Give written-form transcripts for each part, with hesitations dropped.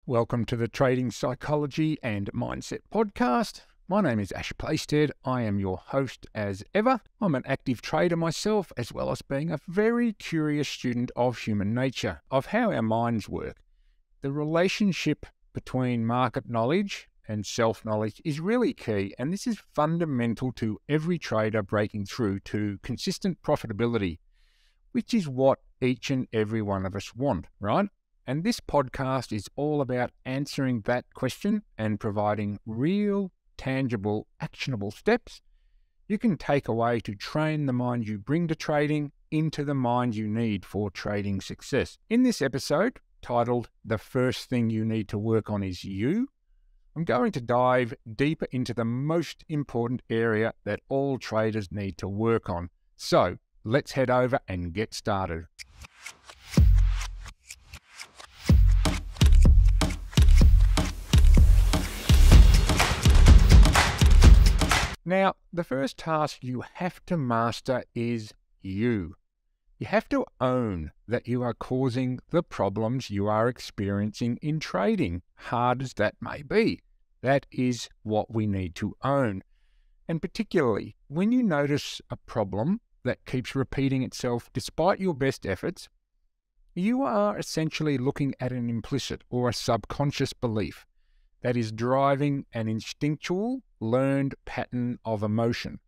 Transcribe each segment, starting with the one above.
Welcome to the Trading Psychology and Mindset Podcast. My name is Ash Plaisted. I am your host as ever. I'm an active trader myself, as well as being a very curious student of human nature, of how our minds work. The relationship between market knowledge and self-knowledge is really key, and this is fundamental to every trader breaking through to consistent profitability, which is what each and every one of us want, right? And this podcast is all about answering that question and providing real, tangible, actionable steps you can take away to train the mind you bring to trading into the mind you need for trading success. In this episode, titled "The First Thing You Need to Work On Is You," I'm going to dive deeper into the most important area that all traders need to work on. So, let's head over and get started. Now, the first task you have to master is you. You have to own that you are causing the problems you are experiencing in trading, hard as that may be. That is what we need to own. And particularly, when you notice a problem that keeps repeating itself despite your best efforts, you are essentially looking at an implicit or a subconscious belief that is driving an instinctual, learned pattern of emotion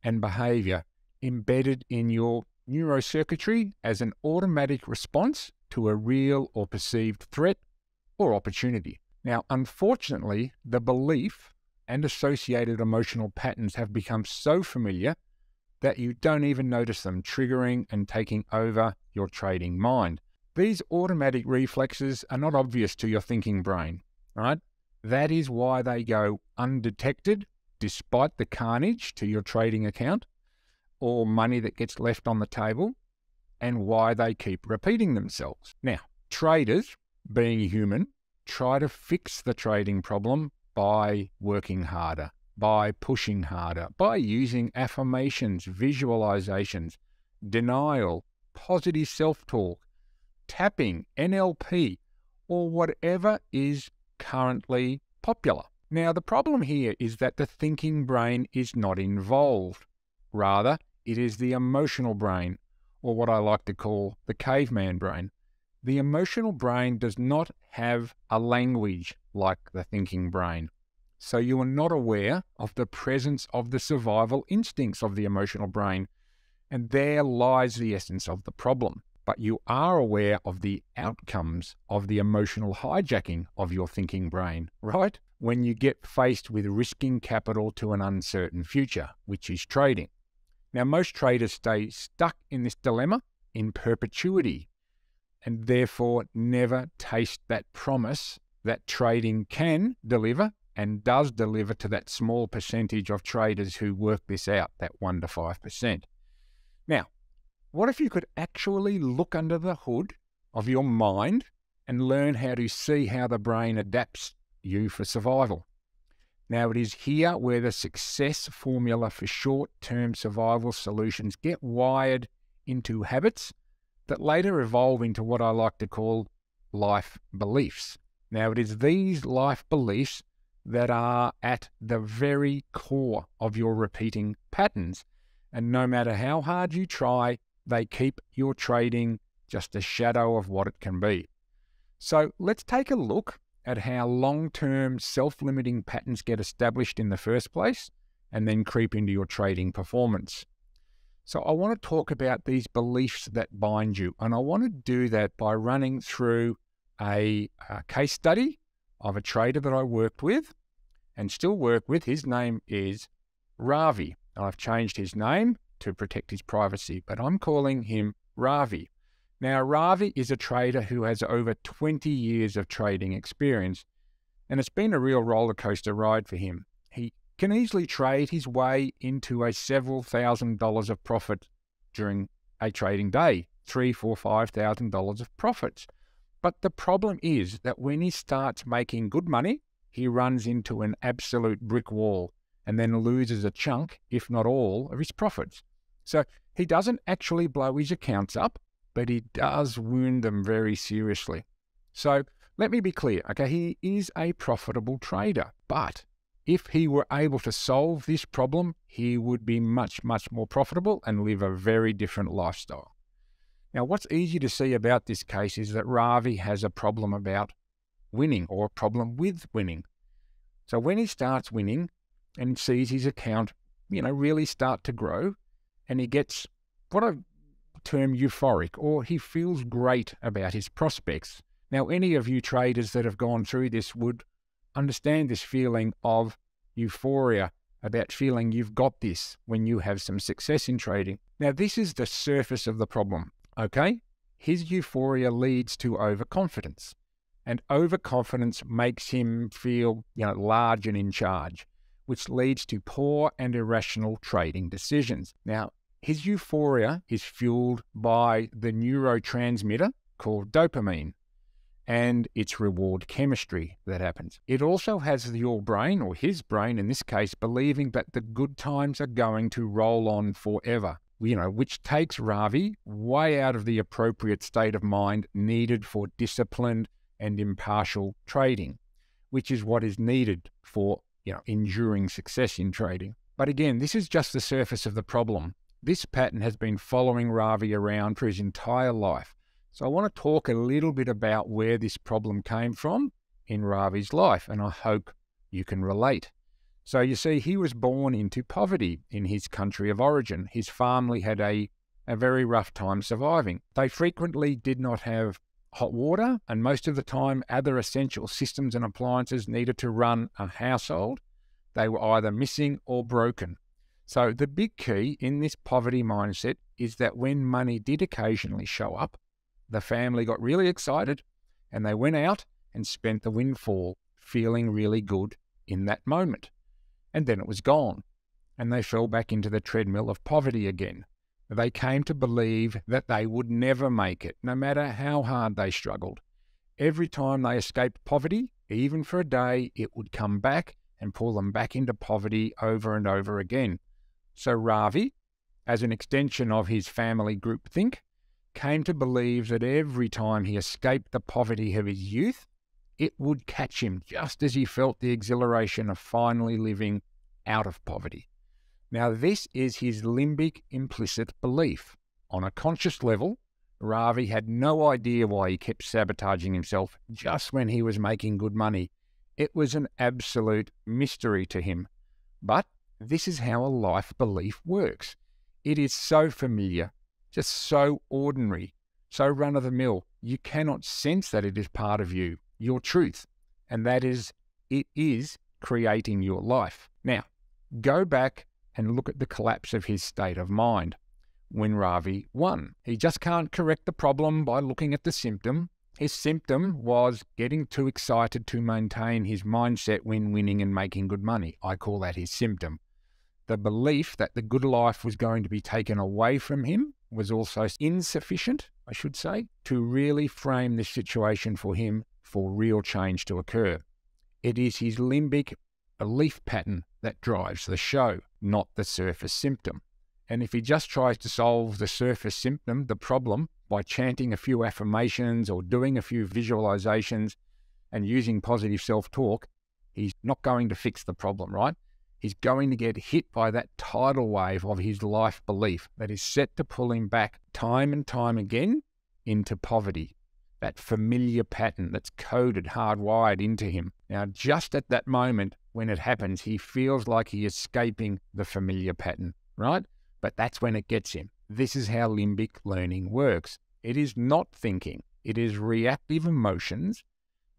and behavior embedded in your neurocircuitry as an automatic response to a real or perceived threat or opportunity. Now, unfortunately, the belief and associated emotional patterns have become so familiar that you don't even notice them triggering and taking over your trading mind. These automatic reflexes are not obvious to your thinking brain, right? That is why they go undetected despite the carnage to your trading account or money that gets left on the table, and why they keep repeating themselves. Now, traders, being human, try to fix the trading problem by working harder, by pushing harder, by using affirmations, visualizations, denial, positive self-talk, tapping, NLP, or whatever is currently popular. Now, the problem here is that the thinking brain is not involved. Rather, it is the emotional brain, or what I like to call the caveman brain. The emotional brain does not have a language like the thinking brain. So you are not aware of the presence of the survival instincts of the emotional brain, and there lies the essence of the problem. But you are aware of the outcomes of the emotional hijacking of your thinking brain, right? When you get faced with risking capital to an uncertain future, which is trading. Now, most traders stay stuck in this dilemma in perpetuity and therefore never taste that promise that trading can deliver and does deliver to that small percentage of traders who work this out, that 1 to 5%. Now, what if you could actually look under the hood of your mind and learn how to see how the brain adapts you for survival? Now, it is here where the success formula for short-term survival solutions get wired into habits that later evolve into what I like to call life beliefs. Now, it is these life beliefs that are at the very core of your repeating patterns, and no matter how hard you try, they keep your trading just a shadow of what it can be. So let's take a look at how long-term self-limiting patterns get established in the first place and then creep into your trading performance. So I want to talk about these beliefs that bind you, and I want to do that by running through a case study of a trader that I worked with and still work with. His name is Ravi. I've changed his name to protect his privacy, but I'm calling him Ravi. Now, Ravi is a trader who has over 20 years of trading experience, and it's been a real roller coaster ride for him. He can easily trade his way into a several $1,000s of profit during a trading day, $3,000, $4,000, $5,000 of profits. But the problem is that when he starts making good money, he runs into an absolute brick wall and then loses a chunk, if not all, of his profits. So he doesn't actually blow his accounts up, but he does wound them very seriously. So let me be clear, okay? He is a profitable trader, but if he were able to solve this problem, he would be much, much more profitable and live a very different lifestyle. Now, what's easy to see about this case is that Ravi has a problem about winning, or a problem with winning. So when he starts winning and sees his account, really start to grow, and he gets what I term euphoric, or he feels great about his prospects. Now, any of you traders that have gone through this would understand this feeling of euphoria, about feeling you've got this when you have some success in trading. Now, this is the surface of the problem, okay? His euphoria leads to overconfidence, and overconfidence makes him feel, large and in charge, which leads to poor and irrational trading decisions. Now, his euphoria is fueled by the neurotransmitter called dopamine and its reward chemistry that happens. It also has your brain, or his brain in this case, believing that the good times are going to roll on forever, which takes Ravi way out of the appropriate state of mind needed for disciplined and impartial trading, which is what is needed for enduring success in trading. But again, this is just the surface of the problem. This pattern has been following Ravi around for his entire life. So I want to talk a little bit about where this problem came from in Ravi's life, and I hope you can relate. So you see, he was born into poverty in his country of origin. His family had a very rough time surviving. They frequently did not have hot water, and most of the time other essential systems and appliances needed to run a household, they were either missing or broken. So the big key in this poverty mindset is that when money did occasionally show up, the family got really excited and they went out and spent the windfall, feeling really good in that moment. And then it was gone, and they fell back into the treadmill of poverty again. They came to believe that they would never make it, no matter how hard they struggled. Every time they escaped poverty, even for a day, it would come back and pull them back into poverty over and over again. So Ravi, as an extension of his family groupthink, came to believe that every time he escaped the poverty of his youth, it would catch him just as he felt the exhilaration of finally living out of poverty. Now, this is his limbic implicit belief. On a conscious level, Ravi had no idea why he kept sabotaging himself just when he was making good money. It was an absolute mystery to him. But this is how a life belief works. It is so familiar, just so ordinary, so run-of-the-mill. You cannot sense that it is part of you, your truth, and that is, it is creating your life. Now, go back and look at the collapse of his state of mind when Ravi won. He just can't correct the problem by looking at the symptom. His symptom was getting too excited to maintain his mindset when winning and making good money. I call that his symptom. The belief that the good life was going to be taken away from him was also insufficient, I should say, to really frame this situation for him for real change to occur. It is his limbic belief pattern that drives the show, not the surface symptom. And if he just tries to solve the surface symptom, the problem, by chanting a few affirmations or doing a few visualizations and using positive self-talk, he's not going to fix the problem, right? He's going to get hit by that tidal wave of his life belief that is set to pull him back time and time again into poverty. That familiar pattern that's coded, hardwired into him. Now, just at that moment when it happens, he feels like he is escaping the familiar pattern, right? But that's when it gets him. This is how limbic learning works. It is not thinking. It is reactive emotions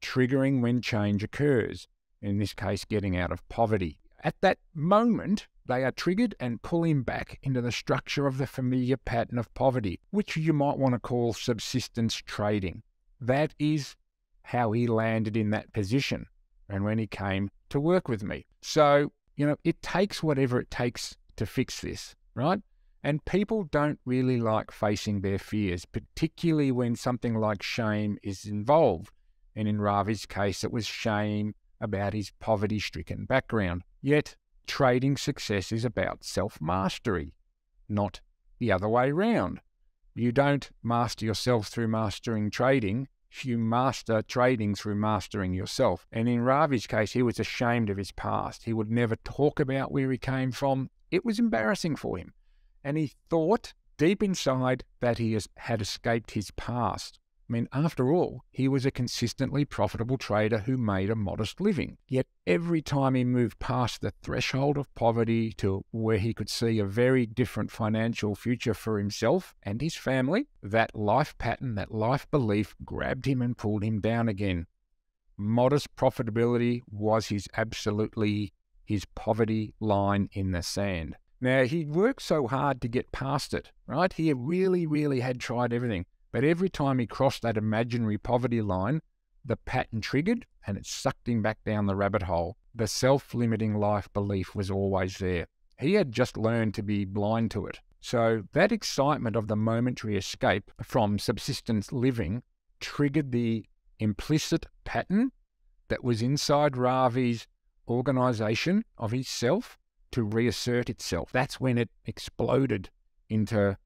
triggering when change occurs, in this case, getting out of poverty. At that moment, they are triggered and pull him back into the structure of the familiar pattern of poverty, which you might want to call subsistence trading. That is how he landed in that position and when he came to work with me. So, it takes whatever it takes to fix this, right? And people don't really like facing their fears, particularly when something like shame is involved. And in Ravi's case, it was shame about his poverty-stricken background. Yet, trading success is about self-mastery, not the other way round. You don't master yourself through mastering trading. You master trading through mastering yourself. And in Ravi's case, he was ashamed of his past. He would never talk about where he came from. It was embarrassing for him. And he thought deep inside that he had escaped his past. I mean, after all, he was a consistently profitable trader who made a modest living. Yet every time he moved past the threshold of poverty to where he could see a very different financial future for himself and his family, that life pattern, that life belief grabbed him and pulled him down again. Modest profitability was his poverty line in the sand. Now, he'd worked so hard to get past it, right? He really had tried everything. But every time he crossed that imaginary poverty line, the pattern triggered and it sucked him back down the rabbit hole. The self-limiting life belief was always there. He had just learned to be blind to it. So that excitement of the momentary escape from subsistence living triggered the implicit pattern that was inside Ravi's organization of his self to reassert itself. That's when it exploded into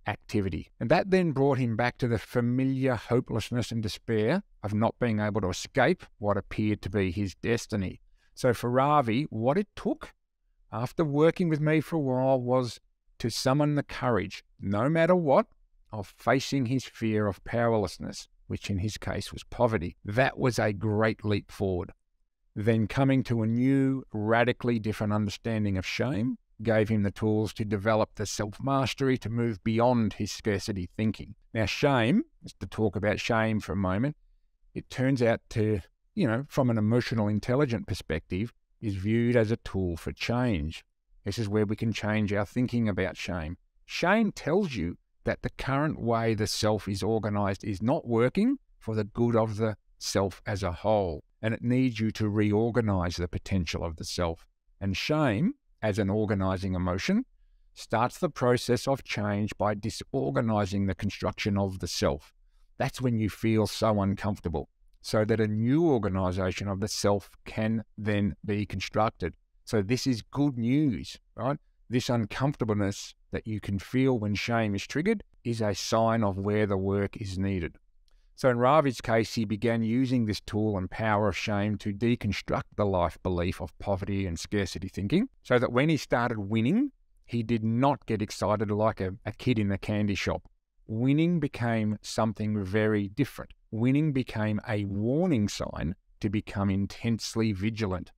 activity. And that then brought him back to the familiar hopelessness and despair of not being able to escape what appeared to be his destiny. So for Ravi, what it took, after working with me for a while, was to summon the courage, no matter what, of facing his fear of powerlessness, which in his case was poverty. That was a great leap forward. Then coming to a new, radically different understanding of shame gave him the tools to develop the self-mastery to move beyond his scarcity thinking. Now, shame, just to talk about shame for a moment, it turns out to, from an emotional intelligent perspective, is viewed as a tool for change. This is where we can change our thinking about shame. Shame tells you that the current way the self is organized is not working for the good of the self as a whole, and it needs you to reorganize the potential of the self. And shame, as an organizing emotion, starts the process of change by disorganizing the construction of the self. That's when you feel so uncomfortable, so that a new organization of the self can then be constructed. So this is good news, right? This uncomfortableness that you can feel when shame is triggered is a sign of where the work is needed. So in Ravi's case, he began using this tool and power of shame to deconstruct the life belief of poverty and scarcity thinking, so that when he started winning, he did not get excited like a kid in a candy shop. Winning became something very different. Winning became a warning sign to become intensely vigilant.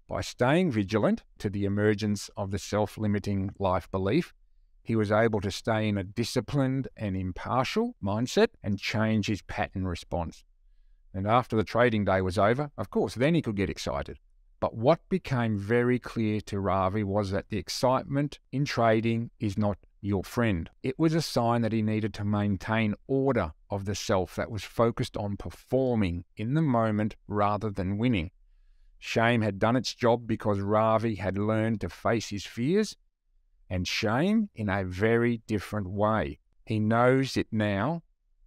By staying vigilant to the emergence of the self-limiting life belief, he was able to stay in a disciplined and impartial mindset and change his pattern response. And after the trading day was over, of course, then he could get excited. But what became very clear to Ravi was that the excitement in trading is not your friend. It was a sign that he needed to maintain order of the self that was focused on performing in the moment rather than winning. Shame had done its job because Ravi had learned to face his fears and shame in a very different way. He knows it now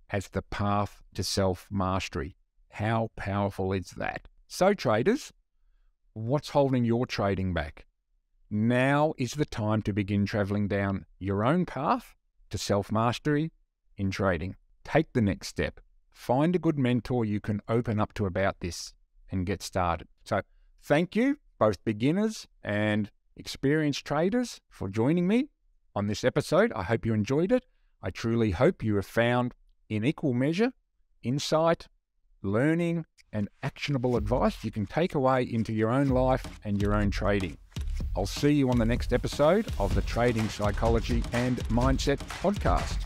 as the path to self-mastery. How powerful is that? So traders, what's holding your trading back? Now is the time to begin traveling down your own path to self-mastery in trading. Take the next step. Find a good mentor you can open up to about this and get started. So thank you, both beginners and experienced traders, for joining me on this episode. I hope you enjoyed it. I truly hope you have found, in equal measure, insight, learning, and actionable advice you can take away into your own life and your own trading. I'll see you on the next episode of the Trading Psychology and Mindset podcast.